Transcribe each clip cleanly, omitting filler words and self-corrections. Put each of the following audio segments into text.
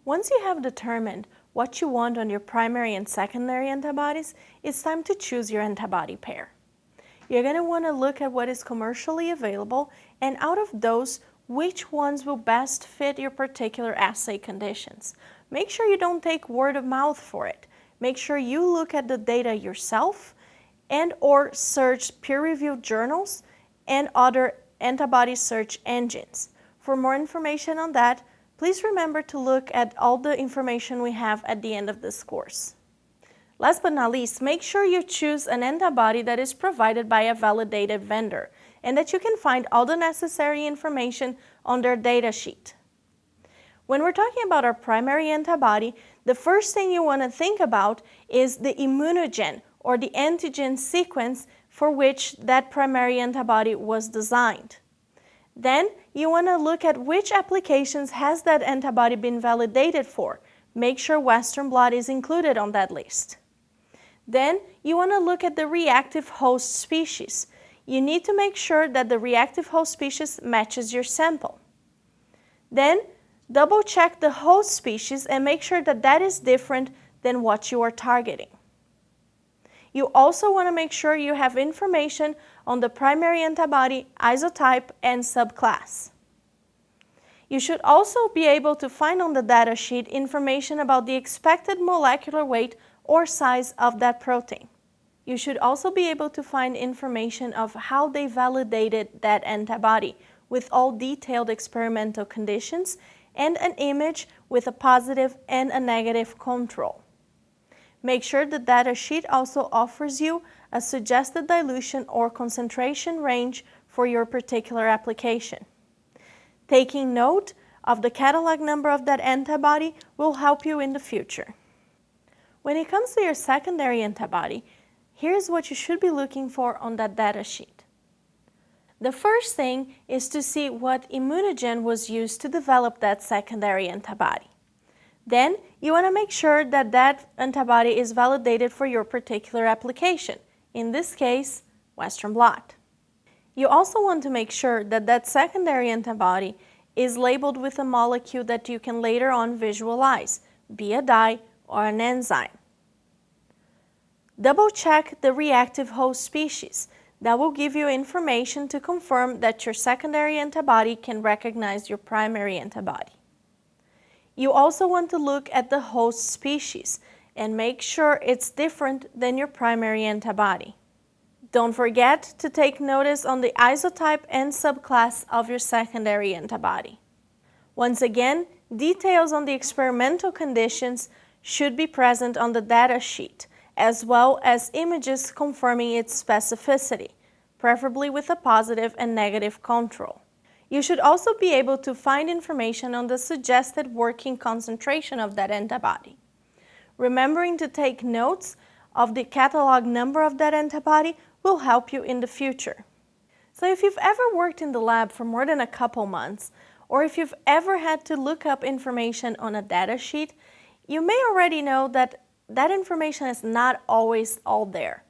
Once you have determined what you want on your primary and secondary antibodies, it's time to choose your antibody pair. You're going to want to look at what is commercially available, and out of those, which ones will best fit your particular assay conditions. Make sure you don't take word of mouth for it. Make sure you look at the data yourself and/or search peer-reviewed journals and other antibody search engines. For more information on that, please remember to look at all the information we have at the end of this course. Last but not least, make sure you choose an antibody that is provided by a validated vendor and that you can find all the necessary information on their data sheet. When we're talking about our primary antibody, the first thing you want to think about is the immunogen or the antigen sequence for which that primary antibody was designed. Then you want to look at which applications has that antibody been validated for. Make sure Western blot is included on that list. Then you want to look at the reactive host species. You need to make sure that the reactive host species matches your sample. Then double check the host species and make sure that that is different than what you are targeting. You also want to make sure you have information on the primary antibody, isotype, and subclass. You should also be able to find on the data sheet information about the expected molecular weight or size of that protein. You should also be able to find information of how they validated that antibody with all detailed experimental conditions and an image with a positive and a negative control. Make sure the data sheet also offers you a suggested dilution or concentration range for your particular application. Taking note of the catalog number of that antibody will help you in the future. When it comes to your secondary antibody, here's what you should be looking for on that data sheet. The first thing is to see what immunogen was used to develop that secondary antibody. Then you want to make sure that that antibody is validated for your particular application, in this case, Western blot. You also want to make sure that that secondary antibody is labeled with a molecule that you can later on visualize, be a dye or an enzyme. Double check the reactive host species. That will give you information to confirm that your secondary antibody can recognize your primary antibody. You also want to look at the host species and make sure it's different than your primary antibody. Don't forget to take notice on the isotype and subclass of your secondary antibody. Once again, details on the experimental conditions should be present on the data sheet, as well as images confirming its specificity, preferably with a positive and negative control. You should also be able to find information on the suggested working concentration of that antibody. Remembering to take notes of the catalog number of that antibody will help you in the future. So if you've ever worked in the lab for more than a couple months, or if you've ever had to look up information on a data sheet, you may already know that that information is not always all there.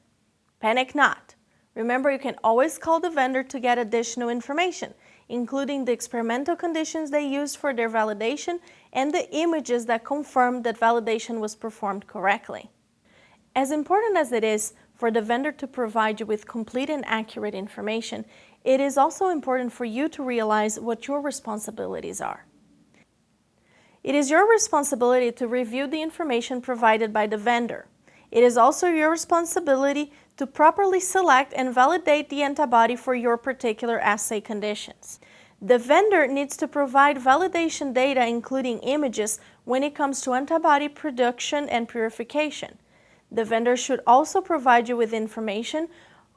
Panic not. Remember, you can always call the vendor to get additional information, including the experimental conditions they used for their validation and the images that confirm that validation was performed correctly. As important as it is for the vendor to provide you with complete and accurate information, it is also important for you to realize what your responsibilities are. It is your responsibility to review the information provided by the vendor. It is also your responsibility to properly select and validate the antibody for your particular assay conditions. The vendor needs to provide validation data, including images, when it comes to antibody production and purification. The vendor should also provide you with information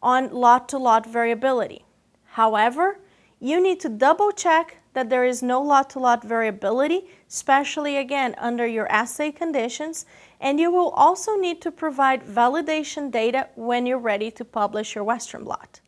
on lot-to-lot variability. However, you need to double-check that there is no lot-to-lot variability, especially again under your assay conditions, and you will also need to provide validation data when you're ready to publish your Western blot.